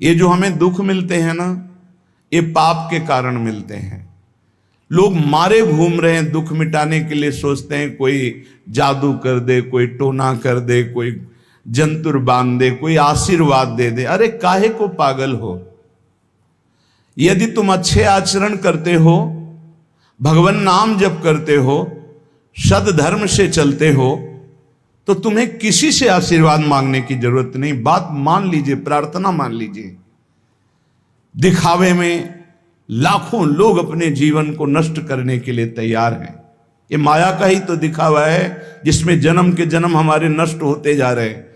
ये जो हमें दुख मिलते हैं ना, ये पाप के कारण मिलते हैं। लोग मारे घूम रहे हैं दुख मिटाने के लिए, सोचते हैं कोई जादू कर दे, कोई टोना कर दे, कोई जंतुर बांध दे, कोई आशीर्वाद दे दे। अरे काहे को पागल हो? यदि तुम अच्छे आचरण करते हो, भगवान नाम जप करते हो, सद धर्म से चलते हो, तो तुम्हें किसी से आशीर्वाद मांगने की जरूरत नहीं। बात मान लीजिए, प्रार्थना मान लीजिए। दिखावे में लाखों लोग अपने जीवन को नष्ट करने के लिए तैयार हैं। ये माया का ही तो दिखावा है जिसमें जन्म के जन्म हमारे नष्ट होते जा रहे हैं।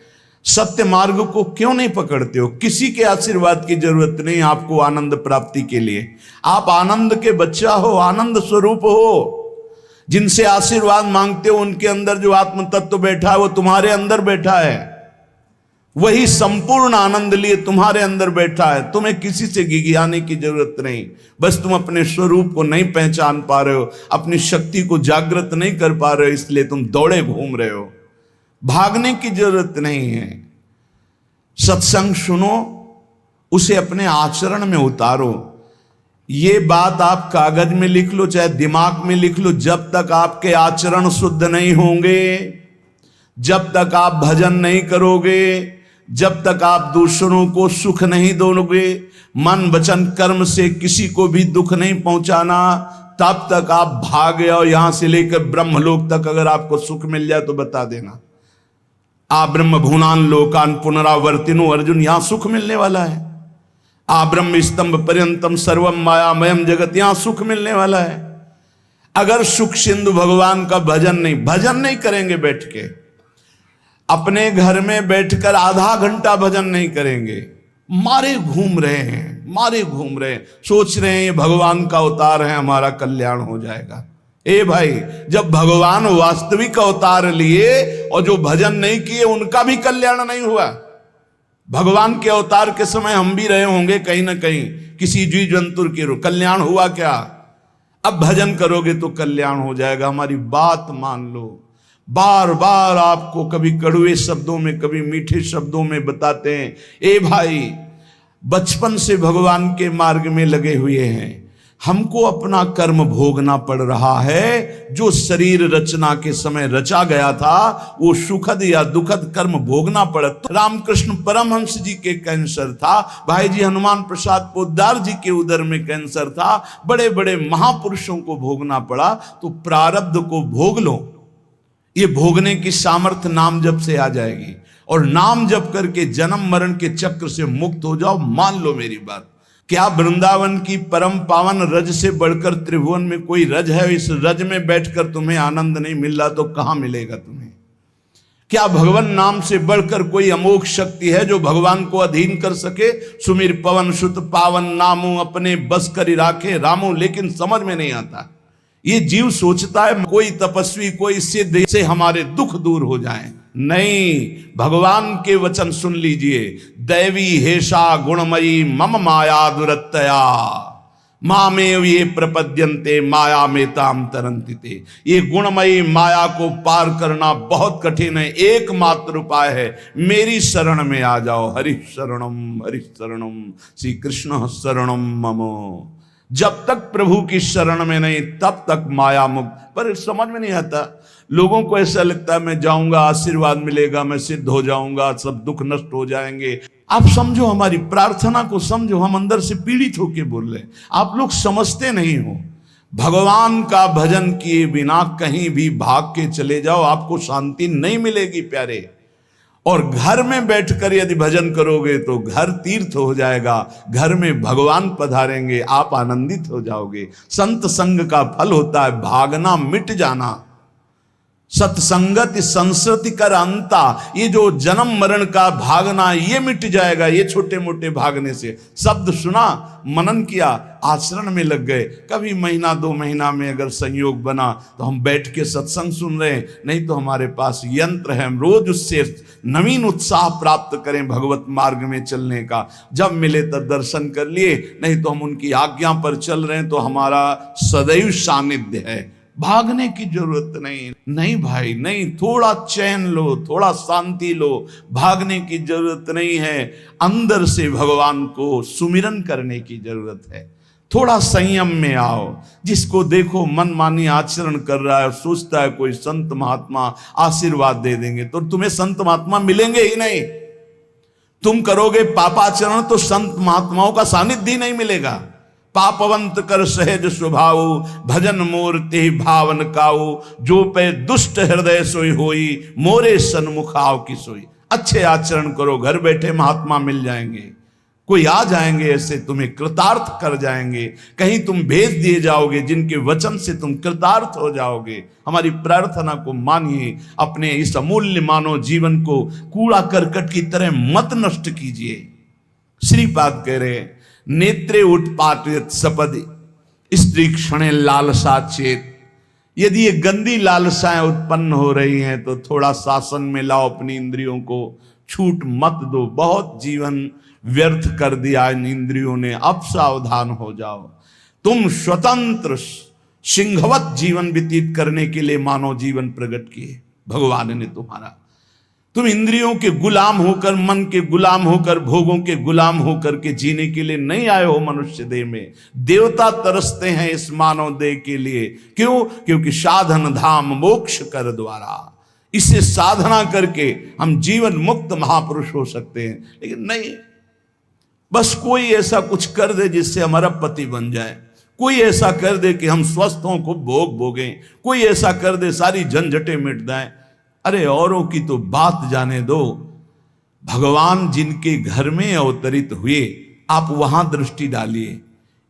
सत्य मार्ग को क्यों नहीं पकड़ते हो? किसी के आशीर्वाद की जरूरत नहीं आपको आनंद प्राप्ति के लिए। आप आनंद के बच्चा हो, आनंद स्वरूप हो। जिनसे आशीर्वाद मांगते हो उनके अंदर जो आत्म तत्व बैठा है वो तुम्हारे अंदर बैठा है। वही संपूर्ण आनंद लिए तुम्हारे अंदर बैठा है। तुम्हें किसी से गिगियाने की जरूरत नहीं। बस तुम अपने स्वरूप को नहीं पहचान पा रहे हो, अपनी शक्ति को जागृत नहीं कर पा रहे हो, इसलिए तुम दौड़े घूम रहे हो। भागने की जरूरत नहीं है। सत्संग सुनो, उसे अपने आचरण में उतारो। ये बात आप कागज में लिख लो, चाहे दिमाग में लिख लो। जब तक आपके आचरण शुद्ध नहीं होंगे, जब तक आप भजन नहीं करोगे, जब तक आप दूसरों को सुख नहीं दोगे, मन वचन कर्म से किसी को भी दुख नहीं पहुंचाना, तब तक आप भागे। और यहां से लेकर ब्रह्मलोक तक अगर आपको सुख मिल जाए तो बता देना। आ ब्रह्म भुवनान लोकान पुनरावर्तिनो, अर्जुन यहां सुख मिलने वाला है। आ ब्रह्म स्तंभ पर्यंतम सर्वम मायामयम जगत, यहां सुख मिलने वाला है। अगर सुख सिंधु भगवान का भजन नहीं करेंगे, बैठ के अपने घर में बैठकर आधा घंटा भजन नहीं करेंगे, मारे घूम रहे हैं, सोच रहे हैं ये भगवान का अवतार है, हमारा कल्याण हो जाएगा। ए भाई, जब भगवान वास्तविक अवतार लिए और जो भजन नहीं किए उनका भी कल्याण नहीं हुआ। भगवान के अवतार के समय हम भी रहे होंगे कहीं ना कहीं, किसी जीव जंतु के रूप, कल्याण हुआ क्या? अब भजन करोगे तो कल्याण हो जाएगा। हमारी बात मान लो। बार बार आपको कभी कड़वे शब्दों में, कभी मीठे शब्दों में बताते हैं, ए भाई, बचपन से भगवान के मार्ग में लगे हुए हैं, हमको अपना कर्म भोगना पड़ रहा है। जो शरीर रचना के समय रचा गया था वो सुखद या दुखद कर्म भोगना पड़ा। रामकृष्ण परमहंस जी के कैंसर था, भाई जी हनुमान प्रसाद पोद्दार जी के उदर में कैंसर था, बड़े बड़े महापुरुषों को भोगना पड़ा। तो प्रारब्ध को भोग लो। ये भोगने की सामर्थ्य नाम जप से आ जाएगी, और नाम जप करके जन्म मरण के चक्र से मुक्त हो जाओ। मान लो मेरी बात। क्या वृंदावन की परम पावन रज से बढ़कर त्रिभुवन में कोई रज है? इस रज में बैठकर तुम्हें आनंद नहीं मिल रहा तो कहां मिलेगा तुम्हें? क्या भगवान नाम से बढ़कर कोई अमोघ शक्ति है जो भगवान को अधीन कर सके? सुमिर पवन सुत पावन नामू, अपने बस करी राखे रामू। लेकिन समझ में नहीं आता। ये जीव सोचता है कोई तपस्वी, कोई सिद्ध से हमारे दुख दूर हो जाएं। नहीं, भगवान के वचन सुन लीजिए। दैवी हेषा गुणमयी मम माया दुरत्तया, मामेव ये प्रपद्यन्ते माया मेताम तरन्ति ते। ये गुणमयी माया को पार करना बहुत कठिन है। एकमात्र उपाय है, मेरी शरण में आ जाओ। हरि शरणम श्री कृष्ण शरणम मम। जब तक प्रभु की शरण में नहीं तब तक माया मुक्त। पर समझ में नहीं आता। लोगों को ऐसा लगता है मैं जाऊंगा, आशीर्वाद मिलेगा, मैं सिद्ध हो जाऊंगा, सब दुख नष्ट हो जाएंगे। आप समझो, हमारी प्रार्थना को समझो। हम अंदर से पीड़ित होके बोल रहे हैं, आप लोग समझते नहीं हो। भगवान का भजन किए बिना कहीं भी भाग के चले जाओ, आपको शांति नहीं मिलेगी प्यारे। और घर में बैठकर यदि भजन करोगे तो घर तीर्थ हो जाएगा, घर में भगवान पधारेंगे, आप आनंदित हो जाओगे। संत संग का फल होता है भागना, मिट जाना। सत्संगति संस्कृति कर अंता, ये जो जन्म मरण का भागना ये मिट जाएगा। ये छोटे मोटे भागने से, शब्द सुना, मनन किया, आचरण में लग गए। कभी महीना 2 महीना में अगर संयोग बना तो हम बैठ के सत्संग सुन रहे हैं, नहीं तो हमारे पास यंत्र है, हम रोज उससे नवीन उत्साह प्राप्त करें भगवत मार्ग में चलने का। जब मिले तब दर्शन कर लिए, नहीं तो हम उनकी आज्ञा पर चल रहे हैं तो हमारा सदैव सानिध्य है। भागने की जरूरत नहीं। नहीं भाई नहीं, थोड़ा चैन लो, थोड़ा शांति लो, भागने की जरूरत नहीं है। अंदर से भगवान को सुमिरन करने की जरूरत है। थोड़ा संयम में आओ। जिसको देखो मनमानी आचरण कर रहा है, सोचता है कोई संत महात्मा आशीर्वाद दे देंगे, तो तुम्हें संत महात्मा मिलेंगे ही नहीं। तुम करोगे पापाचरण तो संत महात्माओं का सानिध्य ही नहीं मिलेगा। पापवंत कर सहज स्वभाव, भजन मूर्ति भावन काऊ, जो पे दुष्ट हृदय सोई होई, मोरे सन्मुख आओ की सोई। अच्छे आचरण करो, घर बैठे महात्मा मिल जाएंगे, कोई आ जाएंगे ऐसे, तुम्हें कृतार्थ कर जाएंगे। कहीं तुम भेज दिए जाओगे जिनके वचन से तुम कृतार्थ हो जाओगे। हमारी प्रार्थना को मानिए, अपने इस अमूल्य मानव जीवन को कूड़ा करकट की तरह मत नष्ट कीजिए। श्रीपाद कह रहे, नेत्रे उत्पाटित सपदि स्त्री क्षणे लालसा चेत। यदि ये गंदी लालसाएं उत्पन्न हो रही हैं तो थोड़ा शासन में लाओ अपनी इंद्रियों को, छूट मत दो। बहुत जीवन व्यर्थ कर दिया इन इंद्रियों ने, अब सावधान हो जाओ। तुम स्वतंत्र सिंहवत जीवन व्यतीत करने के लिए मानव जीवन प्रकट किए भगवान ने तुम्हारा। तुम इंद्रियों के गुलाम होकर, मन के गुलाम होकर, भोगों के गुलाम होकर के जीने के लिए नहीं आए हो मनुष्य देह में। देवता तरसते हैं इस मानव देह के लिए। क्यों? क्योंकि साधन धाम मोक्ष कर द्वारा, इसे साधना करके हम जीवन मुक्त महापुरुष हो सकते हैं। लेकिन नहीं, बस कोई ऐसा कुछ कर दे जिससे हमारा पति बन जाए, कोई ऐसा कर दे कि हम स्वस्थों को भोग भोगें, कोई ऐसा कर दे सारी झंझटें मिट जाएं। अरे औरों की तो बात जाने दो, भगवान जिनके घर में अवतरित हुए आप वहां दृष्टि डालिए।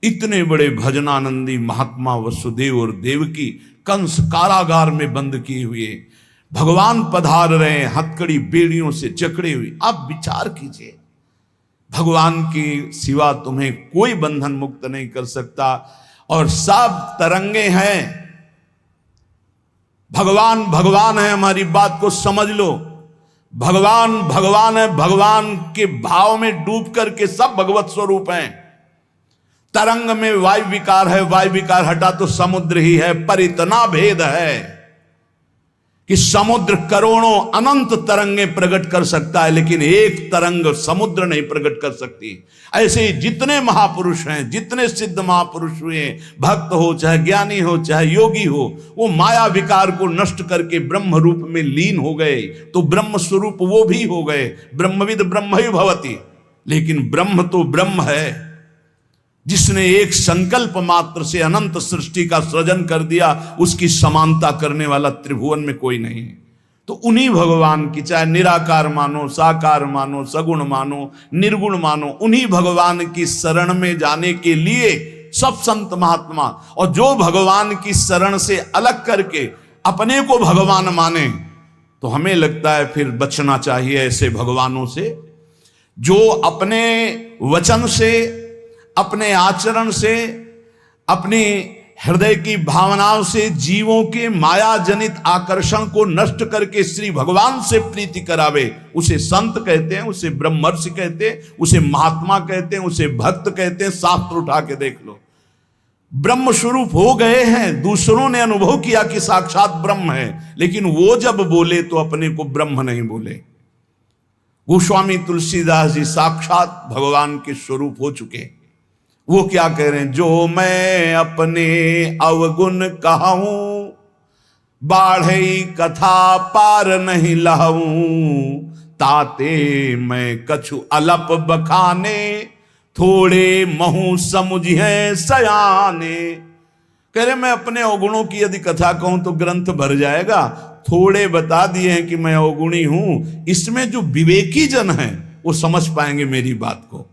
इतने बड़े भजनानंदी महात्मा वसुदेव और देवकी कंस कारागार में बंद किए हुए भगवान पधार रहे हैं, हथकड़ी बेड़ियों से जकड़े हुए। आप विचार कीजिए, भगवान के सिवा तुम्हें कोई बंधन मुक्त नहीं कर सकता। और सब तरंगे हैं, भगवान भगवान है, हमारी बात को समझ लो। भगवान भगवान है, भगवान के भाव में डूब करके सब भगवत स्वरूप हैं। तरंग में वायु विकार है, वायु विकार हटा तो समुद्र ही है। पर इतना भेद है कि समुद्र करोड़ों अनंत तरंगे प्रकट कर सकता है, लेकिन एक तरंग समुद्र नहीं प्रकट कर सकती। ऐसे ही जितने महापुरुष हैं, जितने सिद्ध महापुरुष हुए, भक्त हो चाहे ज्ञानी हो चाहे योगी हो, वो माया विकार को नष्ट करके ब्रह्म रूप में लीन हो गए, तो ब्रह्म स्वरूप वो भी हो गए। ब्रह्मविद ब्रह्म ही भवति। लेकिन ब्रह्म तो ब्रह्म है, जिसने एक संकल्प मात्र से अनंत सृष्टि का सृजन कर दिया, उसकी समानता करने वाला त्रिभुवन में कोई नहीं है। तो उन्हीं भगवान की, चाहे निराकार मानो, साकार मानो, सगुण मानो, निर्गुण मानो, उन्हीं भगवान की शरण में जाने के लिए सब संत महात्मा, और जो भगवान की शरण से अलग करके अपने को भगवान माने, तो हमें लगता है फिर बचना चाहिए ऐसे भगवानों से, जो अपने वचन से, अपने आचरण से, अपनी हृदय की भावनाओं से जीवों के माया जनित आकर्षण को नष्ट करके श्री भगवान से प्रीति करावे। उसे संत कहते हैं, उसे ब्रह्मर्षि कहते हैं, उसे महात्मा कहते हैं, उसे भक्त कहते हैं। शास्त्र उठा के देख लो, ब्रह्म स्वरूप हो गए हैं। दूसरों ने अनुभव किया कि साक्षात ब्रह्म है, लेकिन वो जब बोले तो अपने को ब्रह्म नहीं बोले। गोस्वामी तुलसीदास जी साक्षात भगवान के स्वरूप हो चुके। वो क्या कह रहे हैं? जो मैं अपने अवगुण कहूं, बाढ़ई कथा पार नहीं लहूं, ताते मैं कछु अलप बखाने, थोड़े महू समुझे सयाने। कह रहे मैं अपने अवगुणों की यदि कथा कहूं तो ग्रंथ भर जाएगा। थोड़े बता दिए हैं कि मैं अवगुणी हूं, इसमें जो विवेकी जन है वो समझ पाएंगे मेरी बात को।